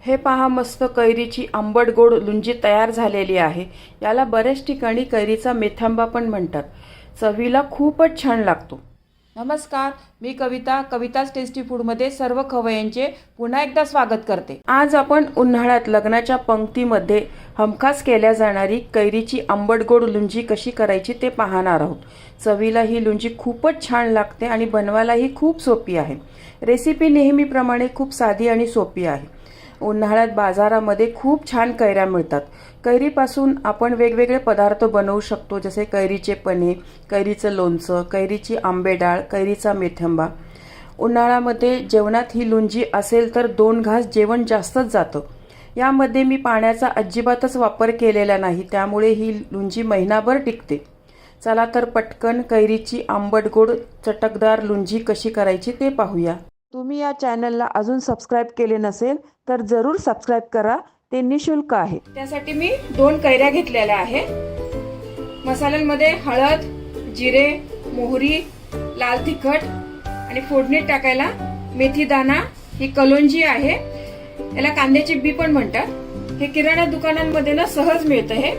हे पहा, मस्त कैरीची आंबट गोड लुंजी तयार झालेली आहे। याला बऱ्याच ठिकाणी कैरीचा मेथांबा पण म्हणतात। चवीला खूपच छान लागतो। नमस्कार, मी कविताच टेस्टी फूडमध्ये सर्व खवय्यांचे पुन्हा एकदा स्वागत करते। आज आपण उन्हाळ्यात लग्नाच्या पंक्तीमध्ये हमखास केल्या जाणारी कैरीची आंबट गोड लुंजी कशी करायची ते पाहणार आहोत। चवीला ही लुंजी खूपच छान लागते आणि बनवायलाही खूप सोपी आहे। रेसिपी नेहमीप्रमाणे खूप साधी आणि सोपी आहे। उन्हाळ्यात बाजारामध्ये खूप छान कैऱ्या मिळतात। कैरीपासून आपण वेगवेगळे पदार्थ बनवू शकतो, जसे कैरीचे पन्हे, कैरीचं लोणचं, कैरीची आंबेडाळ, कैरीचा मेथंबा। उन्हाळ्यामध्ये जेवणात ही लुंजी असेल तर 2 घास जेवण जास्तच जातं। यामध्ये मी पाण्याचा अजिबातच वापर केलेला नाही, त्यामुळे ही लुंजी महिनाभर टिकते। चला तर पटकन कैरीची आंबट गोड चटकदार लुंजी कशी करायची ते पाहूया। तुम्ही या चॅनलला अजून सबस्क्राईब केले नसेल तर जरूर सबस्क्राईब करा, ते निशुल्क आहे। त्यासाठी मी 2 कैऱ्या घेतलेल्या आहे। मसाल्यांमध्ये हळद, जिरे, मोहरी, लाल तिखट आणि फोडणीत टाकायला मेथी दाणा, ही कलोंजी आहे। याला कांद्याची बी पण म्हणतात। हे किराणा दुकानांमध्ये ना सहज मिळतं। हे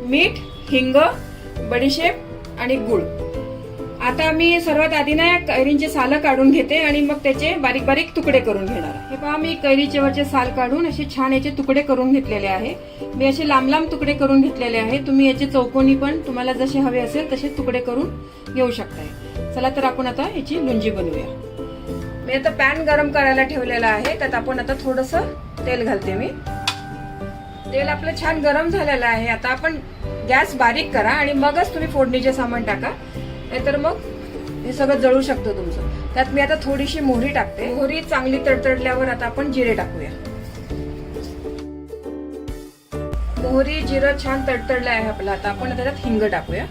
मीठ, हिंग, बडीशेप आणि गूळ। आता मी सर्वात आधी ना कैरींचे साल काढून घेते आणि मग त्याचे बारीक बारीक तुकडे करून घेणार। हे पहा, मी कैरीचे वरचे साल काढून असे छान याचे तुकडे करून घेतलेले आहे। मी असे लांब लांब तुकडे करून घेतलेले आहे। तुम्ही याचे चौकोनी पण तुम्हाला जसे हवे असेल तसे तुकडे करून घेऊ शकताय। चला तर आपण आता याची लुंजी बनवूया। मी आता पॅन गरम करायला ठेवलेला आहे। त्यात आपण आता थोडंसं तेल घालते। मी तेल आपलं छान गरम झालेलं आहे। आता आपण गॅस बारीक करा आणि मगच तुम्ही फोडणीचे सामान टाका, नाहीतर मग हे सगळं जळू शकतं तुमचं। त्यात मी आता थोडीशी मोहरी टाकते। मोहरी चांगली तडतडल्यावर आता आपण जिरे टाकूया। मोहरी जिरं छान तडतडलं आहे आपलं। आता आपण त्याच्यात हिंग टाकूया।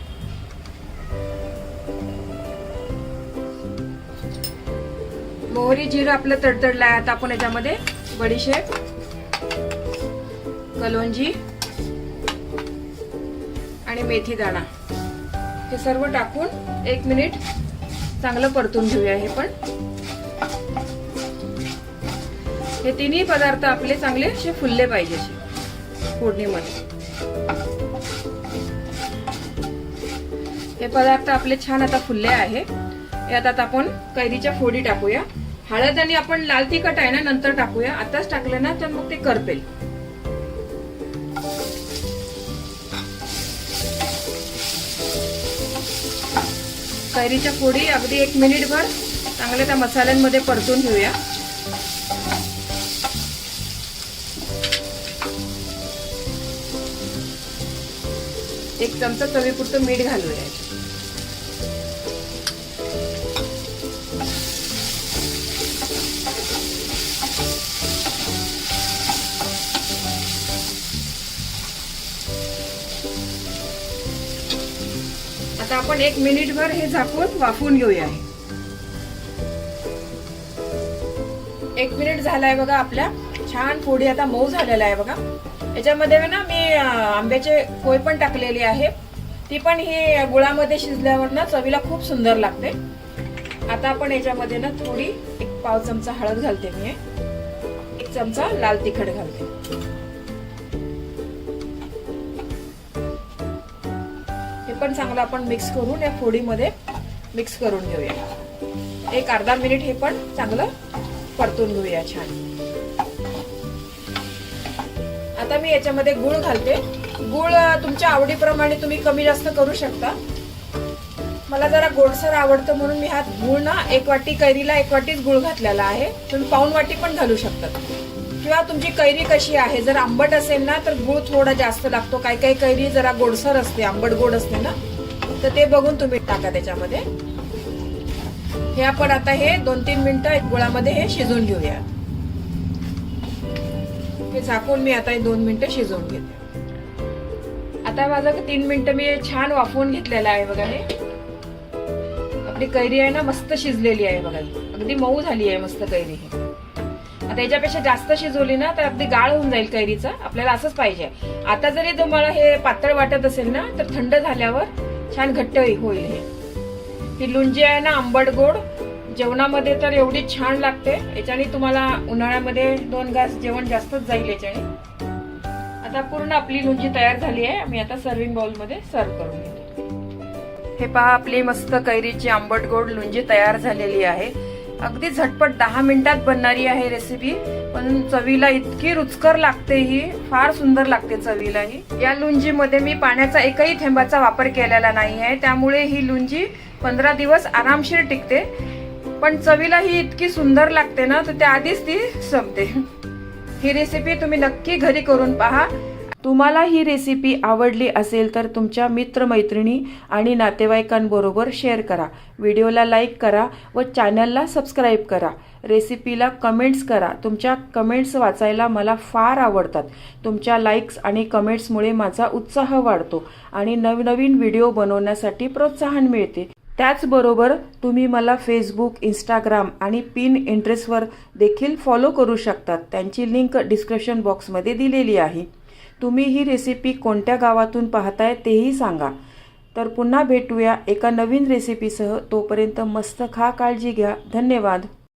मोहरी जिरं आपलं तडतडलं आहे। आता आपण याच्यामध्ये बडीशेप, कलोंजी आणि मेथी दाणा हे सर्व टाकून 1 मिनिट चांगलं परतून घेऊया। हे पण हे तिन्ही पदार्थ आपले चांगले असे फुलले पाहिजे फोडणीमध्ये। हे पदार्थ आपले छान आता फुलले आहे। यात आता आपण कैरीच्या फोडी टाकूया। हळद आणि आपण लाल तिखट आहे ना नंतर टाकूया। आताच टाकलं ना तर मग ते करपेल। कैरीच्या फोडी अगदी 1 मिनिटभर चांगल्या त्या मसाल्यांमध्ये परतून घेऊया। एक चमचा चवीपुरतं मीठ घालूया। आता आपण 1 मिनिटभर हे झाकून वाफवून घेऊया। 1 मिनिट झालाय बघा। आपल्या छान फोडी आता मऊ झालेला आहे बघा। याच्यामध्ये ना मी आंब्याचे कोय पण टाकलेली आहे। ती पण ही गुळामध्ये शिजल्यावर ना चवीला खूप सुंदर लागते। आता आपण याच्यामध्ये ना थोडी 1 पाव चमचा हळद घालते। मी 1 चमचा लाल तिखट घालते। पण चांगलं आपण मिक्स करून या फोडीमध्ये मिक्स करून घेऊया। 1 अर्धा मिनिट हे पण चांगलं परतून घेऊया छान। आता मी याच्यामध्ये गूळ घालते। गूळ तुमच्या आवडीप्रमाणे तुम्ही कमी जास्त करू शकता। मला जरा गोडसर आवडतं म्हणून मी हा गूळ ना 1 वाटी कैरीला 1 वाटीच गूळ घातलेला आहे। तुम्ही पाऊण वाटी पण घालू शकता, किंवा तुमची कैरी कशी आहे, जर आंबट असेल ना तर गूळ थोडा जास्त लागतो। काही काही कैरी जरा गोडसर असते, आंबट गोड असते ना, तर ते बघून तुम्ही टाका त्याच्यामध्ये। हे आपण आता हे 2-3 मिनिटं गुळामध्ये हे शिजवून घेऊया। हे झाकून मी आता 2 मिनिटं शिजवून घेते। आता माझं 3 मिनिटं मी छान वाफवून घेतलेलं आहे बघा। हे आपली कैरी आहे ना मस्त शिजलेली आहे बघा। अगदी मऊ झाली आहे मस्त कैरी। हे आता याच्यापेक्षा जास्त शिजवली ना तर अगदी गाळ होऊन जाईल कैरीचा। आपल्याला असंच पाहिजे। आता जरी तुम्हाला हे पातळ वाटत असेल ना तर थंड झाल्यावर छान घट्ट होईल। ही लुंजी आहे ना आंबट गोड जेवणामध्ये तर एवढी छान लागते। याच्याने तुम्हाला उन्हाळ्यामध्ये 2 घास जेवण जास्तच जाईल याच्याने। आता पूर्ण आपली लुंजी तयार झाली आहे। मी आता सर्विंग बाउल मध्ये सर्व करून घेते। हे पहा, आपली मस्त कैरीची आंबट गोड लुंजी तयार झालेली आहे। अगदी झटपट 10 मिनिटात बनणारी आहे रेसिपी, पण चवीला इतकी रुचकर लागते, ही फार सुंदर लागते चवीला ही। या लुंजी मध्ये मी पाण्याचा एकही थेंबाचा वापर केलेला नाही आहे, त्यामुळे ही लुंजी 15 दिवस आरामशीर टिकते। पण चवीला ही इतकी सुंदर लागते ना, तर त्या आधीच ती संपते। ही रेसिपी तुम्ही नक्की घरी करून पहा। तुम्हाला ही रेसिपी आवडली असेल तर तुमच्या मित्रमैत्रिणी आणि नातेवाईकांबरोबर शेअर करा, व्हिडिओला लाईक करा व चॅनलला सबस्क्राईब करा। रेसिपीला कमेंट्स करा, तुमच्या कमेंट्स वाचायला मला फार आवडतात। तुमच्या लाईक्स आणि कमेंट्समुळे माझा उत्साह वाढतो आणि नवनवीन व्हिडिओ बनवण्यासाठी प्रोत्साहन मिळते। त्याचबरोबर तुम्ही मला फेसबुक, इंस्टाग्राम आणि पिनट्रेस्टवर देखील फॉलो करू शकतात। त्यांची लिंक डिस्क्रिप्शन बॉक्समध्ये दिलेली आहे। तुम्ही ही रेसिपी कोणत्या गावातून पाहताय तेही सांगा। तर पुन्हा भेटूया एका नवीन रेसिपीसह। तोपर्यंत मस्त खा, काळजी घ्या। धन्यवाद।